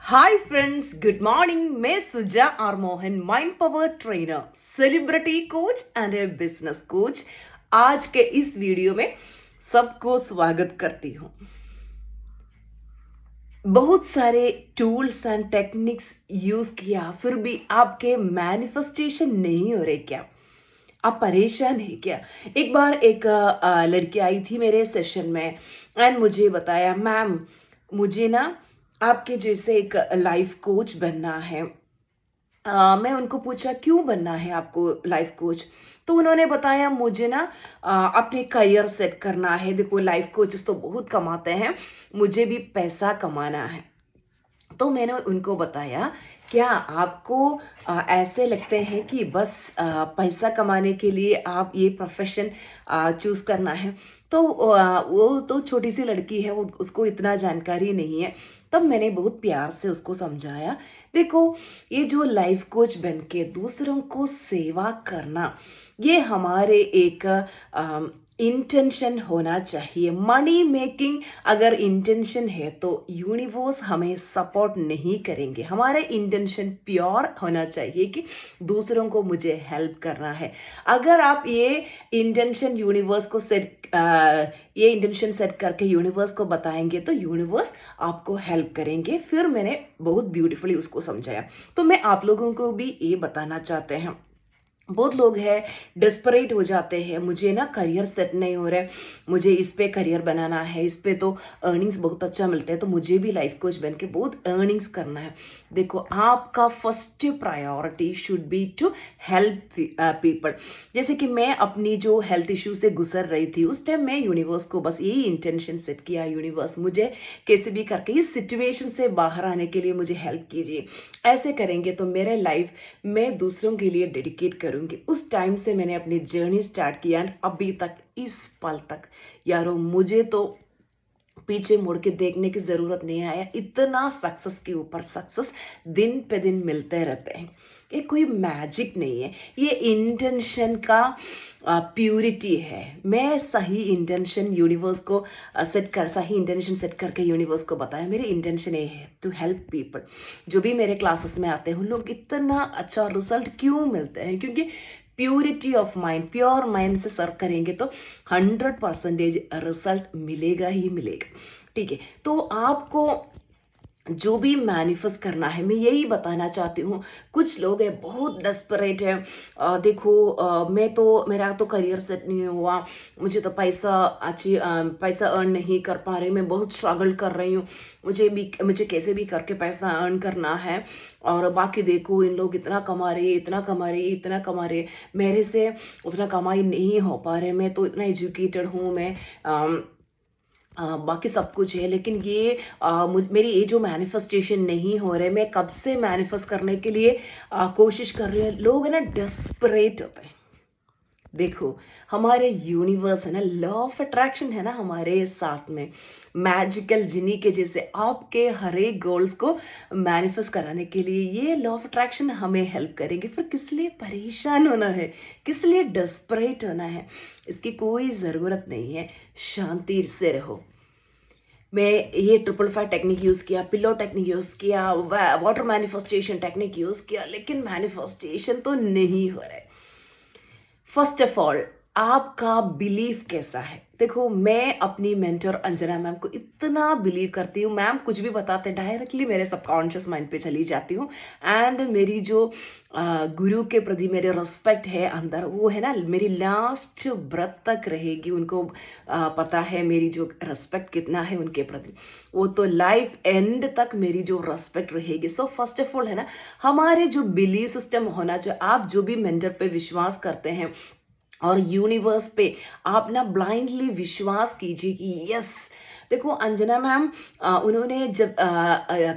Hi friends, good morning. मैं Suja R Mohan, mind power trainer, celebrity coach and a business coach. आज के इस video में सबको स्वागत करती हूँ। बहुत सारे टूल्स एंड टेक्निक्स यूज किया, फिर भी आपके मैनिफेस्टेशन नहीं हो रहे क्या? आप परेशान है क्या? एक बार एक लड़की आई थी मेरे सेशन में एंड मुझे बताया, मैम मुझे ना आपके जैसे एक लाइफ कोच बनना है। मैं उनको पूछा क्यों बनना है आपको लाइफ कोच? तो उन्होंने बताया मुझे ना अपने करियर सेट करना है। देखो लाइफ कोचेस तो बहुत कमाते हैं, मुझे भी पैसा कमाना है। तो मैंने उनको बताया, क्या आपको ऐसे लगते हैं कि बस पैसा कमाने के लिए आप ये प्रोफेशन चूज करना है? तो वो तो छोटी सी लड़की है, वो उसको इतना जानकारी नहीं है। तब मैंने बहुत प्यार से उसको समझाया, देखो ये जो लाइफ कोच बन के दूसरों को सेवा करना, ये हमारे एक इंटेंशन होना चाहिए। मनी मेकिंग अगर इंटेंशन है तो यूनिवर्स हमें सपोर्ट नहीं करेंगे। हमारे इंटेंशन प्योर होना चाहिए कि दूसरों को मुझे हेल्प करना है। अगर आप ये इंटेंशन यूनिवर्स को ये इंटेंशन सेट करके यूनिवर्स को बताएंगे तो यूनिवर्स आपको हेल्प करेंगे। फिर मैंने बहुत ब्यूटीफुली उसको समझाया। तो मैं आप लोगों को भी ये बताना चाहते हैं, बहुत लोग हैं डेस्परेट हो जाते हैं, मुझे ना करियर सेट नहीं हो रहा है, मुझे इस पे करियर बनाना है, इस पे तो अर्निंग्स बहुत अच्छा मिलता है, तो मुझे भी लाइफ कोच बन के बहुत अर्निंग्स करना है। देखो आपका first priority should be to help people. जैसे कि मैं अपनी जो हेल्थ इश्यू से गुजर रही थी, उस टाइम मैं यूनिवर्स को बस यही इंटेंशन सेट किया, यूनिवर्स मुझे कैसे भी करके इस सिचुएशन से बाहर आने के लिए मुझे हेल्प कीजिए। ऐसे करेंगे तो मेरे लाइफ मैं दूसरों के लिए डेडिकेट करूंगी। उस टाइम से मैंने अपनी जर्नी स्टार्ट किया एंड अभी तक इस पल तक यारो मुझे तो पीछे मुड़ के देखने की जरूरत नहीं आया। इतना सक्सेस के ऊपर सक्सेस दिन पे दिन मिलते रहते हैं। ये कोई मैजिक नहीं है, ये इंटेंशन का प्यूरिटी है। मैं सही इंटेंशन यूनिवर्स को सही इंटेंशन सेट करके यूनिवर्स को बताया, मेरी इंटेंशन ये है टू हेल्प पीपल। जो भी मेरे क्लासेस में आते हैं उन लोग इतना अच्छा रिजल्ट क्यों मिलते हैं? क्योंकि purity of mind, pure mind से सर्व करेंगे तो 100% रिजल्ट मिलेगा ही मिलेगा। ठीक है, तो आपको जो भी मैनिफेस्ट करना है, मैं यही बताना चाहती हूँ। कुछ लोग हैं बहुत डेस्परेट है, देखो मैं तो मेरा तो करियर सेट नहीं हुआ, मुझे तो पैसा अर्न नहीं कर पा रही, मैं बहुत स्ट्रगल कर रही हूँ, मुझे कैसे भी करके पैसा अर्न करना है। और बाकी देखो इन लोग इतना कमा रहे, इतना कमा रहे, इतना कमा रहे, मेरे से उतना कमाई नहीं हो पा रहे। मैं तो इतना एजुकेटेड हूँ, मैं बाकी सब कुछ है, लेकिन ये मेरी ये जो मैनिफेस्टेशन नहीं हो रहा है। मैं कब से मैनिफेस्ट करने के लिए कोशिश कर रही हूँ। लोग है ना डेस्परेट होते हैं। देखो हमारे यूनिवर्स है ना, लॉ ऑफ अट्रैक्शन है ना हमारे साथ में, मैजिकल जिनी के जैसे आपके हर एक गोल्स को मैनिफेस्ट कराने के लिए ये लॉ ऑफ अट्रैक्शन हमें हेल्प करेंगे। फिर किस लिए परेशान होना है, किस लिए डेस्परेट होना है? इसकी कोई ज़रूरत नहीं है। शांति से रहो। मैं ये 555 टेक्निक यूज़ किया, पिलो टेक्निक यूज़ किया, वाटर मैनिफेस्टेशन टेक्निक यूज़ किया, लेकिन मैनिफेस्टेशन तो नहीं हो रहा है। फर्स्ट ऑफ ऑल आपका बिलीफ कैसा है? देखो मैं अपनी मेंटर अंजना मैम को इतना बिलीव करती हूँ। मैम कुछ भी बताते डायरेक्टली मेरे सबकॉन्शियस माइंड पे चली जाती हूँ। एंड मेरी जो गुरु के प्रति मेरे रिस्पेक्ट है अंदर, वो है ना मेरी लास्ट ब्रेथ तक रहेगी। उनको पता है मेरी जो रिस्पेक्ट कितना है उनके प्रति, वो तो लाइफ एंड तक मेरी जो रिस्पेक्ट रहेगी। सो फर्स्ट ऑफ ऑल है ना, हमारे जो बिलीव सिस्टम होना चाहिए। आप जो भी मेंटर पे विश्वास करते हैं और यूनिवर्स पे आप ना ब्लाइंडली विश्वास कीजिए कि यस। देखो अंजना मैम उन्होंने जब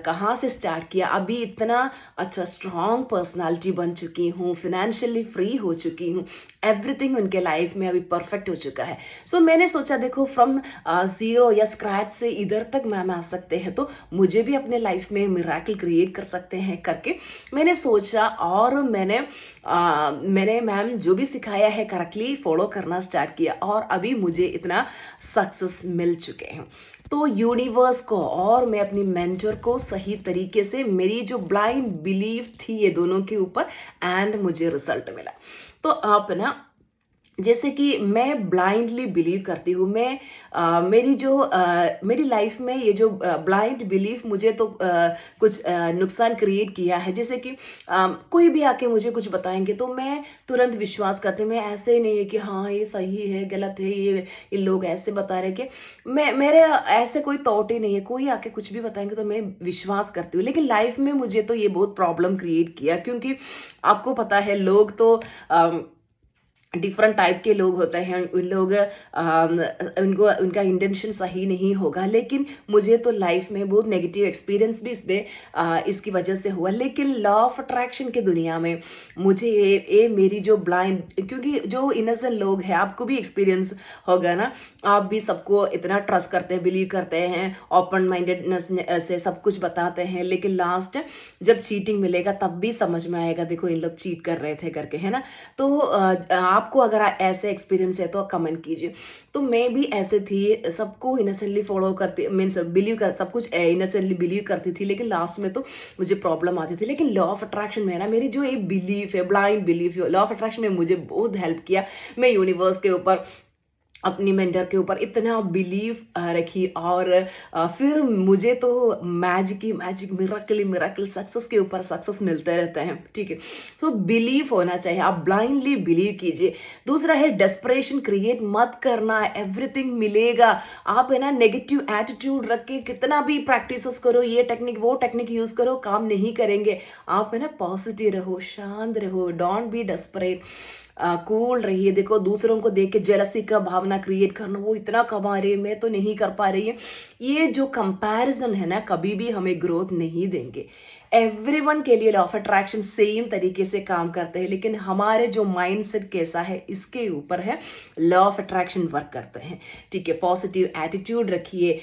कहाँ से स्टार्ट किया, अभी इतना अच्छा स्ट्रॉन्ग पर्सनालिटी बन चुकी हूँ, फिनेंशियली फ्री हो चुकी हूँ, एवरीथिंग उनके लाइफ में अभी परफेक्ट हो चुका है। सो मैंने सोचा देखो फ्रॉम ज़ीरो या स्क्रैच से इधर तक मैम आ सकते हैं, तो मुझे भी अपने लाइफ में मिराकल क्रिएट कर सकते हैं करके मैंने सोचा। और मैंने मैम जो भी सिखाया है करेक्टली फॉलो करना स्टार्ट किया और अभी मुझे इतना सक्सेस मिल चुके हैं। तो यूनिवर्स को और मैं अपनी मेंटर को सही तरीके से मेरी जो ब्लाइंड बिलीफ थी ये दोनों के ऊपर, एंड मुझे रिजल्ट मिला। तो आप ना, जैसे कि मैं ब्लाइंडली बिलीव करती हूँ, मैं मेरी लाइफ में ये जो ब्लाइंड बिलीफ मुझे तो कुछ नुकसान क्रिएट किया है। जैसे कि कोई भी आके मुझे कुछ बताएंगे तो मैं तुरंत विश्वास करती हूँ। मैं ऐसे ही नहीं है कि हाँ ये सही है गलत है, ये लोग ऐसे बता रहे कि मैं मेरे ऐसे कोई थॉट ही नहीं है। कोई आके कुछ भी बताएंगे तो मैं विश्वास करती हूँ। लेकिन लाइफ में मुझे तो ये बहुत प्रॉब्लम क्रिएट किया, क्योंकि आपको पता है लोग तो डिफरेंट टाइप के लोग होते हैं। उन लोग उनको उनका इंटेंशन सही नहीं होगा, लेकिन मुझे तो लाइफ में बहुत नेगेटिव एक्सपीरियंस भी इसकी वजह से हुआ। लेकिन लॉ ऑफ अट्रैक्शन की दुनिया में मुझे ये मेरी जो ब्लाइंड, क्योंकि जो इनोसेंट लोग हैं, आपको भी एक्सपीरियंस होगा ना, आप भी सबको इतना ट्रस्ट करते हैं, बिलीव करते हैं, ओपन माइंडेडनेस से सब कुछ बताते हैं, लेकिन लास्ट जब चीटिंग मिलेगा तब भी समझ में आएगा देखो इन लोग चीट कर रहे थे करके, है ना। तो आपको अगर ऐसे एक्सपीरियंस है तो कमेंट कीजिए। तो मैं भी ऐसे थी, सबको इनोसेंटली फॉलो करती, मीन्स बिलीव कर, सब कुछ इनोसेंटली बिलीव करती थी, लेकिन लास्ट में तो मुझे प्रॉब्लम आती थी। लेकिन लॉ ऑफ अट्रैक्शन में है ना, मेरी जो एक बिलीफ है, blind belief, law of attraction में मुझे बहुत हेल्प किया। मैं यूनिवर्स के ऊपर, अपनी मेंटर के ऊपर इतना बिलीव रखी, और फिर मुझे तो मैजिक मिराकल सक्सेस के ऊपर सक्सेस मिलते रहते हैं, ठीक है। तो बिलीव होना चाहिए, आप ब्लाइंडली बिलीव कीजिए। दूसरा है डेस्परेशन क्रिएट मत करना, एवरीथिंग मिलेगा। आप है ना नेगेटिव एटीट्यूड रख के कितना भी प्रैक्टिस करो, ये टेक्निक वो टेक्निक यूज करो, काम नहीं करेंगे। आप है ना पॉजिटिव रहो, शांत रहो, डोंट बी डेस्परेट, कूल रहिए। देखो दूसरों को देख के जेलसी का भावना क्रिएट करना, वो इतना कमा रही है मैं तो नहीं कर पा रही है, ये जो कंपैरिजन है ना कभी भी हमें ग्रोथ नहीं देंगे। एवरीवन के लिए लॉ ऑफ अट्रैक्शन सेम तरीके से काम करते हैं, लेकिन हमारे जो माइंडसेट कैसा है इसके ऊपर है लॉ ऑफ अट्रैक्शन वर्क करते हैं, ठीक है। पॉजिटिव एटीट्यूड रखिए,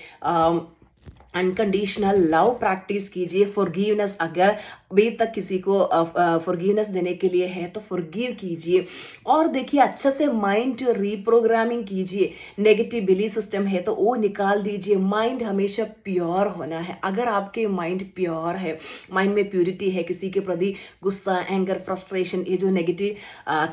अनकंडीशनल लव प्रैक्टिस कीजिए, फॉरगिवनेस, अगर अभी तक किसी को फॉरगिवनेस देने के लिए है तो फॉरगिव कीजिए। और देखिए अच्छे से माइंड रीप्रोग्रामिंग कीजिए, नेगेटिव बिलीफ सिस्टम है तो वो निकाल दीजिए। माइंड हमेशा प्योर होना है। अगर आपके माइंड प्योर है, माइंड में प्योरिटी है, किसी के प्रति गुस्सा, एंगर, फ्रस्ट्रेशन, ये जो नेगेटिव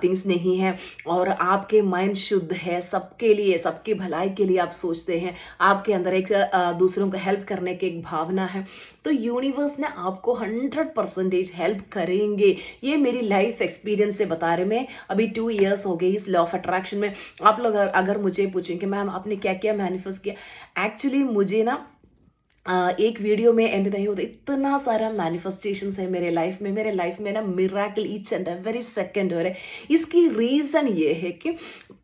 थिंग्स नहीं है, और आपके माइंड शुद्ध है, सबके लिए, सबकी भलाई के लिए आप सोचते हैं, आपके अंदर एक दूसरों को हेल्प करने की एक भावना है, तो यूनिवर्स ने आपको 100% हेल्प करेंगे। ये मेरी लाइफ एक्सपीरियंस से बता रहे। मैं अभी 2 इयर्स हो गए इस लॉ ऑफ अट्रैक्शन में। आप लोग अगर मुझे पूछें कि मैम आपने क्या क्या मैनिफेस्ट किया, एक्चुअली मुझे ना एक वीडियो में एंड नहीं होता, इतना सारा मैनिफेस्टेशंस है मेरे लाइफ में ना miracle each and every second हो रहे। इसकी रीजन ये है कि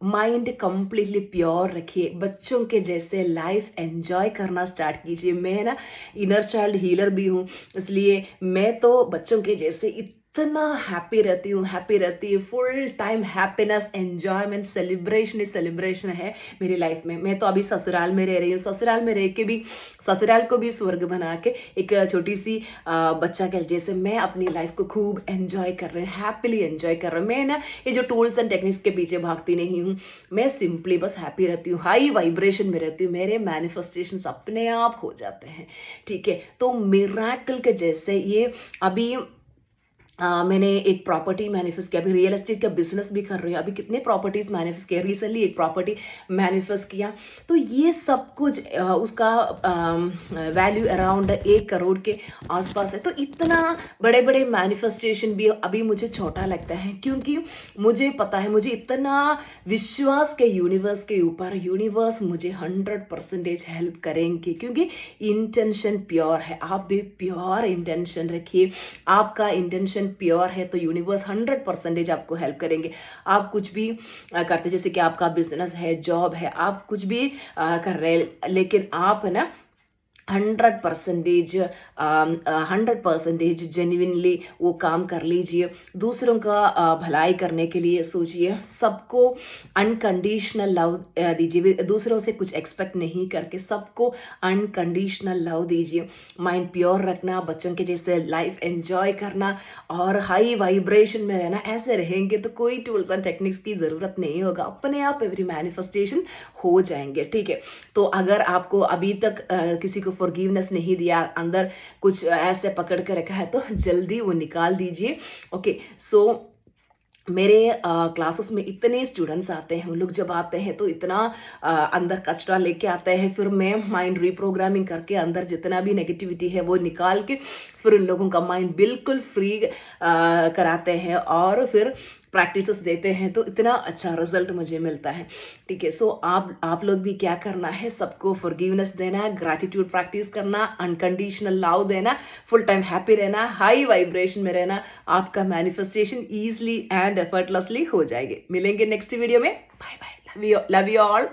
माइंड कंप्लीटली प्योर रखिए, बच्चों के जैसे लाइफ एंजॉय करना स्टार्ट कीजिए। मैं ना इनर चाइल्ड हीलर भी हूँ, इसलिए मैं तो बच्चों के जैसे इतना हैप्पी रहती हूँ, full time happiness, enjoyment, celebration है मेरी लाइफ में। मैं तो अभी ससुराल में रह रही हूँ, ससुराल में रह के भी ससुराल को भी स्वर्ग बना के एक छोटी सी बच्चा के जैसे मैं अपनी लाइफ को खूब एंजॉय कर रही हूँ, हैप्पीली एंजॉय कर रही हूँ। मैं ना ये जो टूल्स एंड टेक्निक्स के पीछे भागती नहीं हूँ, मैं सिंपली बस हैप्पी रहती हूँ, हाई वाइब्रेशन में रहती हूँ, मेरे मैनिफेस्टेशंस अपने आप हो जाते हैं, ठीक है। तो मिराकल के जैसे ये अभी मैंने एक प्रॉपर्टी मैनिफेस्ट किया, अभी रियल एस्टेट का बिजनेस भी कर रही हूँ, अभी कितने प्रॉपर्टीज मैनिफेस्ट किया, रिसेंटली एक प्रॉपर्टी मैनिफेस्ट किया। तो ये सब कुछ उसका वैल्यू अराउंड 1 करोड़ के आसपास है। तो इतना बड़े बड़े मैनिफेस्टेशन भी अभी मुझे छोटा लगता है, क्योंकि मुझे पता है, मुझे इतना विश्वास के यूनिवर्स के ऊपर, यूनिवर्स मुझे 100% हेल्प करेंगे, क्योंकि इंटेंशन प्योर है। आप भी प्योर इंटेंशन रखिए, आपका इंटेंशन प्योर है तो यूनिवर्स 100% आपको हेल्प करेंगे। आप कुछ भी करते, जैसे कि आपका बिजनेस है, जॉब है, आप कुछ भी कर रहे हैं, लेकिन आप है ना 100% 100% जेन्युइनली वो काम कर लीजिए, दूसरों का भलाई करने के लिए सोचिए, सबको अनकंडीशनल लव दीजिए, दूसरों से कुछ एक्सपेक्ट नहीं करके सबको अनकंडीशनल लव दीजिए, माइंड प्योर रखना, बच्चों के जैसे लाइफ एंजॉय करना और हाई वाइब्रेशन में रहना। ऐसे रहेंगे तो कोई टूल्स एंड टेक्निक्स की ज़रूरत नहीं होगा, अपने आप एवरी मैनिफेस्टेशन हो जाएंगे, ठीक है। तो अगर आपको अभी तक किसी को फॉरगिवनेस नहीं दिया, अंदर कुछ ऐसे पकड़ के रखा है, तो जल्दी वो निकाल दीजिए। ओके, सो मेरे क्लासेस में इतने स्टूडेंट्स आते हैं, उन लोग जब आते हैं तो इतना अंदर कचरा लेके आते हैं, फिर मैं माइंड रीप्रोग्रामिंग करके अंदर जितना भी नेगेटिविटी है वो निकाल के फिर उन लोगों का माइंड बिल्कुल फ्री कराते हैं और फिर प्रैक्टिसेस देते हैं, तो इतना अच्छा रिजल्ट मुझे मिलता है, ठीक है। सो आप लोग भी क्या करना है, सबको फॉरगिवनेस देना, ग्रैटिट्यूड प्रैक्टिस करना, अनकंडीशनल लव देना, फुल टाइम हैप्पी रहना, हाई वाइब्रेशन में रहना, आपका मैनिफेस्टेशन ईजिली एंड एफर्टलेसली हो जाएगी। मिलेंगे नेक्स्ट वीडियो में। Bye bye, love you all.